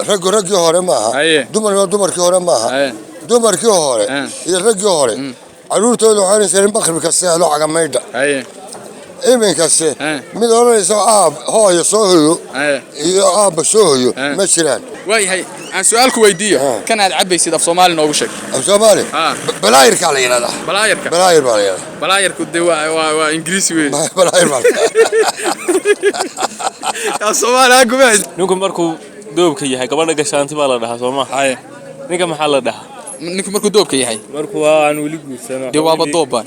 رجل هوري معها دمر كي هوري معها دمر كي هوري يرجل هوري عروته لو حارس المخرب كسيه لو حاجة ميدا إيمن كسيه من هنا يسوع هو يسويه بسويه مثلاً waayahay aan su'aal ku weydiiyo kan aad cabaysid af Soomaali noogu sheeg af Soomaali balaayirka la yiraahdo balaayirku de waa Ingiriisi weey balaayir af Soomaali aan gubay ninku markuu doobka yahay gabadha gashaanti baa la dhahaa Soomaa ninka maxaa la dhahaa ninku markuu doobka yahay markuu aan wali guursano de waaba dooban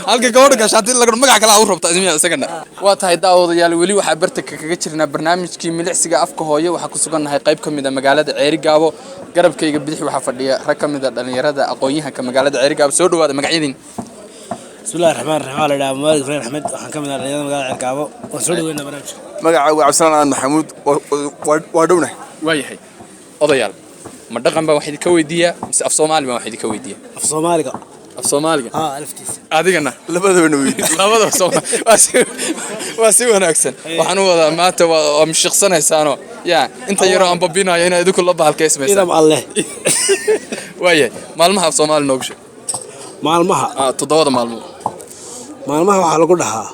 halka gabadha gashaanti laga magac kala u rabta isagana waa tahay daawadayaal wali waxa bartanka kaga jirnaa barnaamijkii milicsiga afka hooyo waxa ku sugannahay qayb kamid ah magaalada Ceerigaabo garabkayga bidix waxa fadhiya rag kamid ah dhalinyarada aqoon-yahanka magaalada Ceerigaabo soo dhawaada magacyadin bismillaahir rahmaanir rahiim ala dhamaa Malik Ibrahim Ahmed waxaan kamid ah dhalinyarada magaalada Ceerigaabo oo soo dhaweynaa barnaamijka magacaygu Cabdisalaan Maxamuud waa dhowna waayahay odayaal ma dhaqan baa wax idinka weydiiyaa mise af Soomaali baa wax idinka weydiiyaa af Soomaaliga aliftiisa adigana labadaba weydiiyaa labadaba Soomaali waa si wanaagsan waxaan u wadaa maanta waa mishaqsanaysaano yaa inta yaro aan babinayo inay idinku la bahalkaysmaysaa idam alle waayahay maalmaha af Soomaali noogu sheeg maalmaha toddobada maalmo maalmaha waxa lagu dhahaa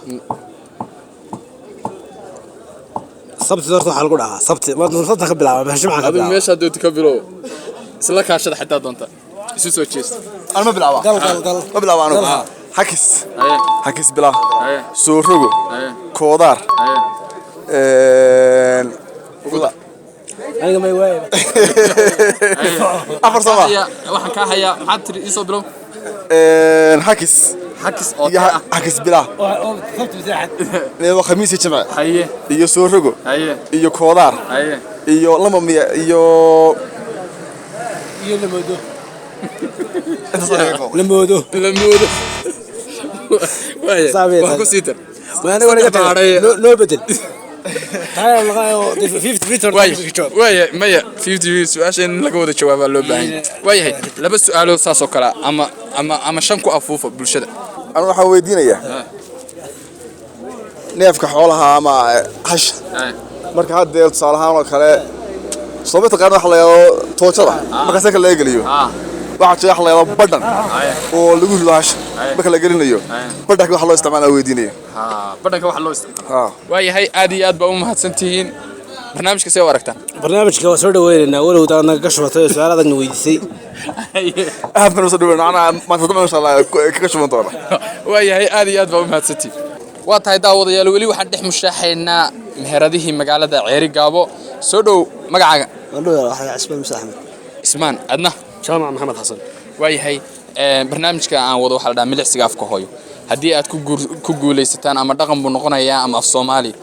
sabti darto waxa lagu dhahaa sabti ma sabta ka bilaabo ma shimca ka bilaabo meesha doonta ka bilow isla kaashada xitaa doonta isu soo jeest aan ma bilaabo ma bilaabo anu hakis bilaa soo rogo koodar aniga may waay afar sama waxaan ka hayaa maxaad tiri isoo bilow hakis oo hakis bilaa sabti bisaaxad leedo khamiis jimca haye iyo soo rogo haye iyo koodar haye iyo lama miya iyo lamoodo waaye waa ku siitar ma aniga wala tagay no bedel taayir laqaayo 50 waaye maya 50 su'aashan laga wada jawaaba loo baahan waayahay laba su'aalo saas oo kala ama shan ku afuufa bulshada أنا راح أودينيه نيفك حولها مع حش مركز هذا صالحان وكله صوبت قرن حلا توتشرة مركز كله يقليو واحد شيء حلا بدن ولقول له حش بكله يقلينيو بدك حلا استعمال أودينيه بدك حلا استعمال ويا هاي عادي عاد بقوم هتسنتين برنامج كسي ورقته برنامج كواسود وين أول وتانا كشفته سؤال هذا نويسي أهم نوصل أنا ما تطمن إن شاء الله كشف مطارة ويا هاي عادي عاد بقوم هتسنتين واتهاي داود يا لولي واحد دح مشاحنا مهرده مقالة عيرقابو سودو مقعة والله راح اسمه مساحمد اسمان أدنى جامع محمد حسن ويا هاي برنامج كان وضو حلدا ملعسق أفكه هايو هدي أتكو كوجوليستان أما رقم بنقنا أما في الصومالي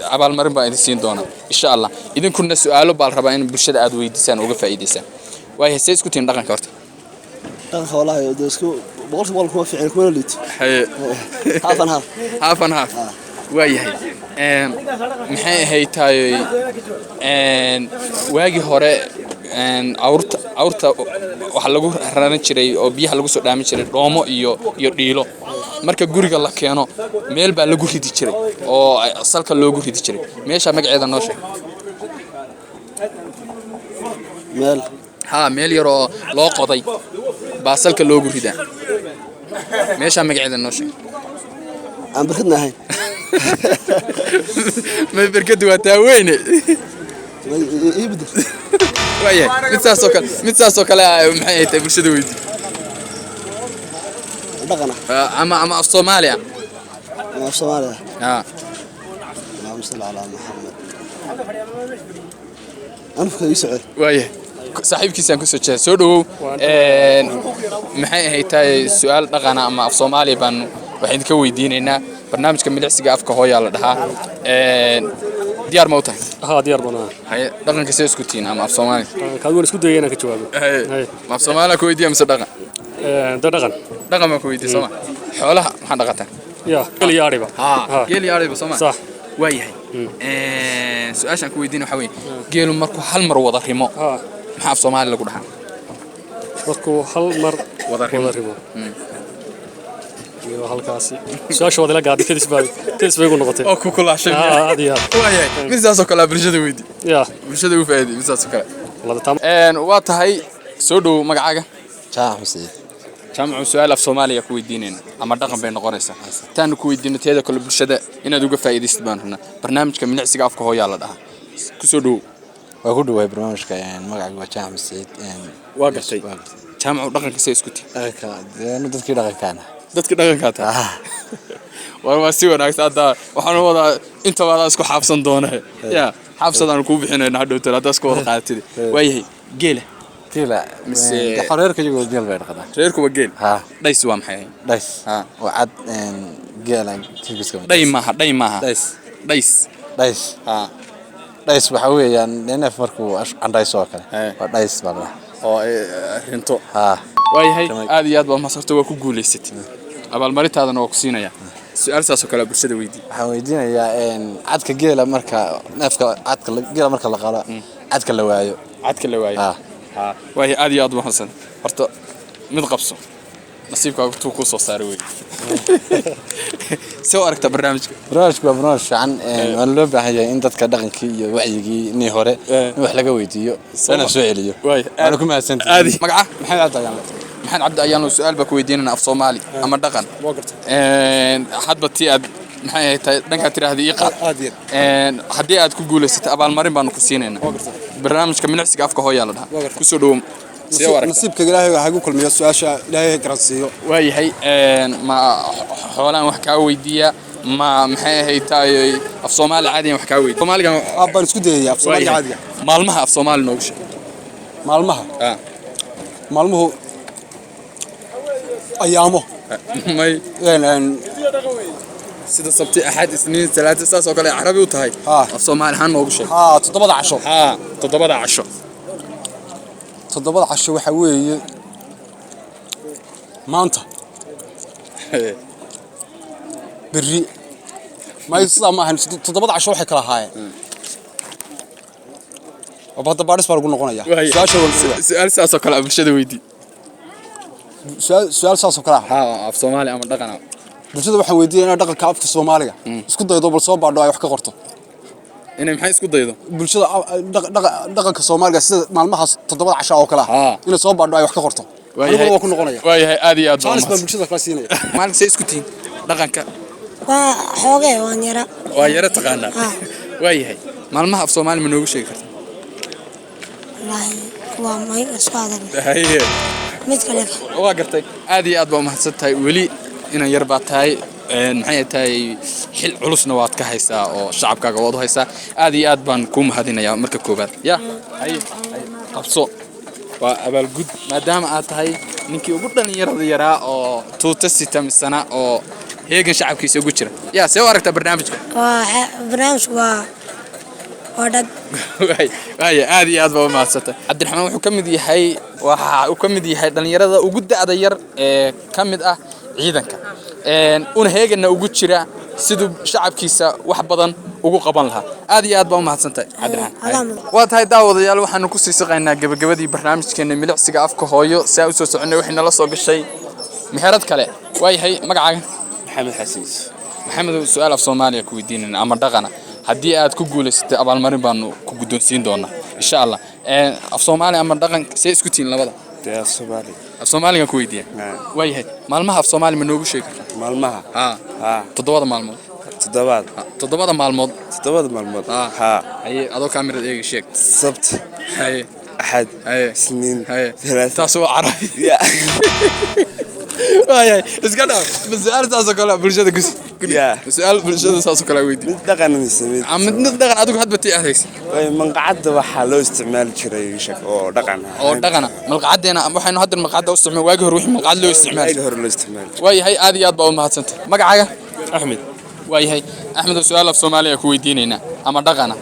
عبال مرن بقى يدسين دونا إن شاء الله إذا كنا سؤاله بالربعين بالشدة أدوي يدسان وقف يدسان وهي سيس كنتين رقم كارت رقم والله يدسكو بقولش والله ما في عين كل ليت هاف and half ويا هي محي هي تاي واجي هراء أورتا waxa lagu raran jiray oo biyaha lagu soo dhaamin jiray dhoomo iyo dhiilo marka guriga la keeno meel baa lagu ridi jiray oo salka loogu ridi jiray meesha magaceeda noo sheeg meel yar oo loo qoday baa salka loogu ridaa meesha magaceeda noo sheeg aan barkadnahay ma barkadu waa taaweyne وياه متساسو كلا محي تاي برشده ويدي دقنا اما الصوماليا الصوماليا اللهم صل على محمد أنا في سعر وياه صاحبكيسان كسو جاه سو دhow maxay ahay taay su'aal dhaqana ama af Soomaali baan waxaan ka weydiinaynaa barnaamijka milicsiga afka hooyo la dhahaa ديار موته ديار بنا هاي دقن كسي اسكو تين اما في صومالي كادو اسكو داينا كجوابه ما في صومالي كويدي ام دقن دقن ما كويدي سوما خولها ما دقتا يا قل ياريبا قل ياريبا سوما صح وايهي سؤاشان كويدين waxa weey geelu markuu hal mar wada rimo maxaa af Soomaali lagu dhahaa markuu hal mar wada rimo iyo halkaasi su'aasha wada la gaadhay kadis bay ugu noqotay oo ku kulaashay aad iyo waayahay midaas oo kale bulshada weydii ya bulshada u faa'iiday midaas oo kale wada tam waa tahay soo dhow magacaaga jaamac xuseen jaamac su'aal af Soomaaliya ku weydiinayna ama dhaqan bay noqonaysaa taan ku weydiino teeda kale bulshada inaad uga faa'iidaysid baan rabnaa barnaamijka milicsiga afka hooyo la dhahaa ku soo dhow waa ku dhawaay barnaamijka magacayga waa jaamac xuseen waa gartay jaamac dhaqanka say isku tahay dadkii dhaqankaana dadka dhaqanka taa waa si wanaagsan hadda waxaan wadaa inta wada isku xaafsan doona ya xaafsadaan ku bixinayna hadhow talaada isku wada qaatid waayahay geela mise xareerka joogo geel bay dhaqdaa reerku waa geel ha dhays waa maxay dhays ha waa cad geelan tibiska dhay maaha dhays ha dhays waxa weeyaan neef markuu andhays oo kale waa dhays baa oo rinto ha waayahay aad iyo aad baa masarto waa ku guuleysatay abaalmarintaadana waa ku siinaya su'aal saas oo kale bulshada weydii waxaan weydiinayaa cadka geela marka neefka cadka geela marka la qalo cadka la waayo ha waayahay aad iyo aad baa xasan horta mid qabso nasiibkaaga tuu ku soo saaray weey soo aragta barnaamijka waa barnaamij fiican waan loo baahan yahay in dadka dhaqankii iyo wacyigii inii hore in wax laga weydiiyo lana soo celiyo waana ku mahadsantahay magaca maxamed cabdi ayaan su'aal baa ku weydiinana af Soomaali ama dhaqan hadba tii aad maxay tahay dhanka tiraahdo iqa haddii aad ku guuleysatay abaalmarin baan ku siinaynaa barnaamijka milicsiga afka hooyo la dhahaa ku soo dhaw nasiibka ilaahay waxa ugu kulmiyo su'aasha ilaahay garansiiyo waayahay ma xoolaan wax ka weydiiya ma maxay tahay af Soomaali caadi wax ka weydiiya Soomaaliga baan isku dayay af Soomaali caadi maalmaha af Soomaali noogu sheeg maalmuhu ayaamo may sida sabti ahad isniin talaata saas oo kale carabi u tahay af Soomaali han noogu sheeg 7 casho 7 casho 7 casho waxa weeye maanta berri ma isla ma ahan 7 casho waxay kala haayeen wabada baadhis baa lagu noqonaya su'aal saas oo kale bulshada weydii su'aal saas oo kale af Soomaali ama dhaqan bulshada waxaan weydiinayaa dhaqanka afka Soomaaliga isku daydo bal soo baadho ay wax ka qorto inay maxay isku daydo bulshada dhaqanka Soomaaliga sida maalmahaas 7 casho oo kale inay soo baadho ay wax ka qorto waa ku noqonaya waayahay aad iyo aad baa bulshada ka siinaya maalin say isku tiin dhaqanka waa xoogay waan yara taqaanaa waayahay maalmaha af Soomaali ma noogu sheegi kartaa waa may isku adag haye mid kale waa gartay aad iyo aad baa mahadsantahay weli inaan yar baa tahay maxay tahay xil culusna waad ka haysaa oo shacabkaaga wada haysaa aad iyo aad baan ku mahadinayaa marka koobaad ya haye qabso waa abaalgud maadaama aad tahay ninkii ugu dhalinyarada yaraa oo tuuta sita misana oo heegan shacabkiisa ugu jira ya see u aragtaa barnaamijka barnaamijku waa wadad waaye aad iyo aad baa mahadsantahay Cabdiraxmaan wuxuu ka mid yahay dhalinyarada ugu da'da yar ee ka mid ah ciidanka una heegana ugu jira sidoo shacabkiisa wax badan ugu qaban lahaa aad iyo aad baa mahadsantahay Cabdiraxmaan waa tahay daawadayaal waxaanu ku sii saqaynaa gabagabadii barnaamijkeena milicsiga afka hooyo si ay u soo soconay wixii nala soo gashay meherad kale waayahay magacaaga maxamed xasiis maxamed su'aal af Soomaaliya ku weydiinayna ama dhaqana haddii aad ku guuleysatay abaalmarin baanu ku guddoonsiin doonaa insha Allah af Soomaali ama dhaqan say isku tiin labada af Soomaaliga ku weydiiya waayahay maalmaha af Soomaali ma noogu sheegi kartaa maalmaha 7 maalmood 7 maalmood haye adoo kaamirada eega sheeg sabt haye axad haye isniin haye ثلاثة taas waa carabi waayahay iska dhaaf su'aal taas oo kale bulshada ku su'aal bulshada taas oo kale weydii dhaqan sameeyay mid dhaqan adigu hadba tii ahays manqacada waxa loo isticmaali jiray shaq oo dhaqan malqacadeena waxaynu hadda malqacada u isticmaalay waagi hore wixii malqacad loo isticmaalay waayahay aad iyo aad baa u mahadsantahay magacaaga Axmed waayahay Axmed su'aal af Soomaaliya ku weydiinayna ama dhaqana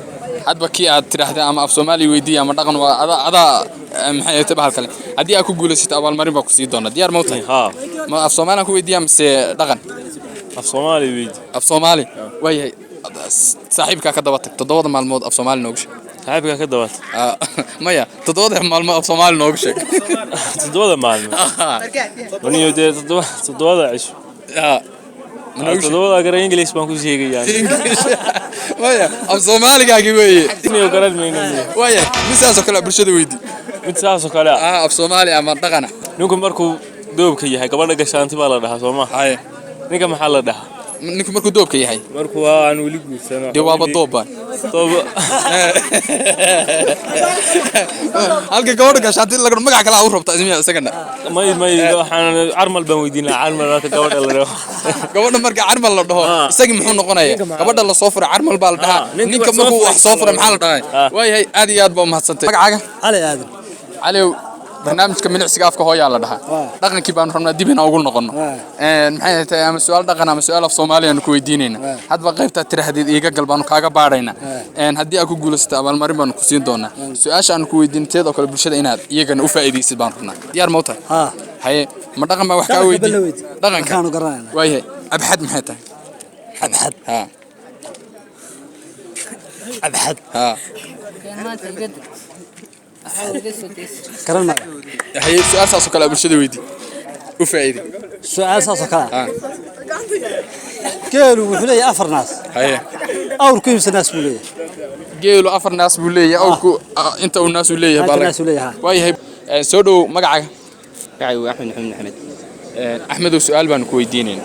hadba kii aad tiraahday ama af Soomaali weydiiya ama dhaqan waa ada maxay tahay halkale haddii aad ku guuleysatay abaalmarin baa ku sii doona diyaar ma u tahay ma af Soomaali ku weydiiya mise dhaqan af Soomaali weydii af Soomaali waayahay saaxiibka ka daba tag 7 maalmood af Soomaali noogu sheeg saaxiibka ka daba maya 7 maalmood af Soomaali noogu sheeg 7 maalmood waniyo 7 cisho todobada garan English baan ku sheegayaan waya af Soomaaligaagi weeye inuu garan meeyno waya misaas oo kale bulshada weydii mid saas oo kale af Soomaali ama dhaqana ninku markuu doobka yahay gabadha gashaanti baa la dhahaa Soomaa ninka maxaa la dhahaa ninku markuu doobka yahay markuu aan wali guursano jawaab dooban halka gabadha gashaanti laga magac kala u rabtaa ismiya isagana may waxaan armal baan weydiinaa armal marka gabadha la dhaho gabadha marka armal la dhaho isaga muxuu noqonayaa gabadha la soo furay armal baa la dhahaa ninka markuu wax soo furay maxaa la dhahaa way aad iyo aad baa mahadsantahay magacaaga cali aadan cali barnaamijka milicsiga afka hooyaa la dhahaa dhaqankii baan rabnaa dib inaan ugu noqono maxay tahay ama su'aal dhaqan ama su'aal af Soomaali aan ku weydiinayna hadba qaybta tiraahdeed iiga galbaan kaaga baarayna haddii aad ku guulaysato abaalmarin baan ku siin doonaa su'aasha aan ku weydiinteed oo kale bulshada inaad iyagana u faa'iideysid baan rabnaa diyaar ma u tahay haye ma dhaqan baa wax ka weydiin dhaqanka waayahay abxad maxay tahay abxad abxad كرنا هي سؤال ساسو كلا برشة ويدي وفائدة سؤال ساسو كلا قالوا وحلي أفر ناس هي أو كيف سناس بوليه قالوا أفر ناس بوليه أو كو أنت والناس بوليه بالك واي هي سودو مقعة قاعد أحمد محمد أحمد وسؤال بان كويدينين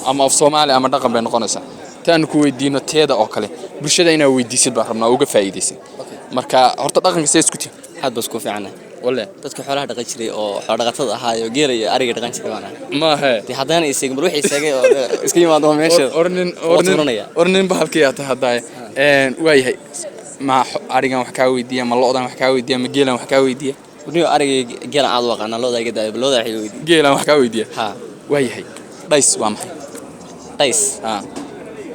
أما في صومالي أما رقم بين قنصة تان كويدينه تيدا أكله برشة إنا ويديسي بحرمنا وقف فائديسي marka horta dhaqanka say isku tii had bas ku fiicnaa walla dadka xoolaha dhaqan jiray oo xoolo dhaqatada ahaayo geer iyo ariga dhaqan jiray waana ma ha tii hadana isagoo ruuxi isagay oo iska yimaado meesha ornin bahalkii aad tahay waayahay ma arigan wax ka weydiiya ma loodan wax ka weydiiya ma geelan wax ka weydiiya waniyo ariga geelan aad waqana looda iga daay looda waxay weydiiya geelan wax ka weydiiya ha waayahay dhays waa maxay dhays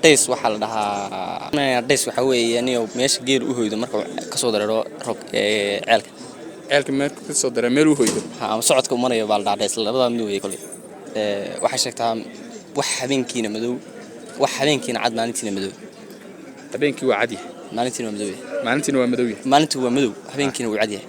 dhays waxa la dhahaa dhays waxa weeye inuu meesha geer u hoydo marka ka soo dareero rob ceelka meel ka soo dareero meel u hoydo ama socodka u marayo baa la dhahaa dhays labada mid weeye kulli waxa sheegtaa wax habeenkiina madow wax habeenkiina cad maalintiina madow habeenkii waa cad yahay maalintiina waa madow maalintiina waa madow maalintii waa madow habeenkiina waa cad yahay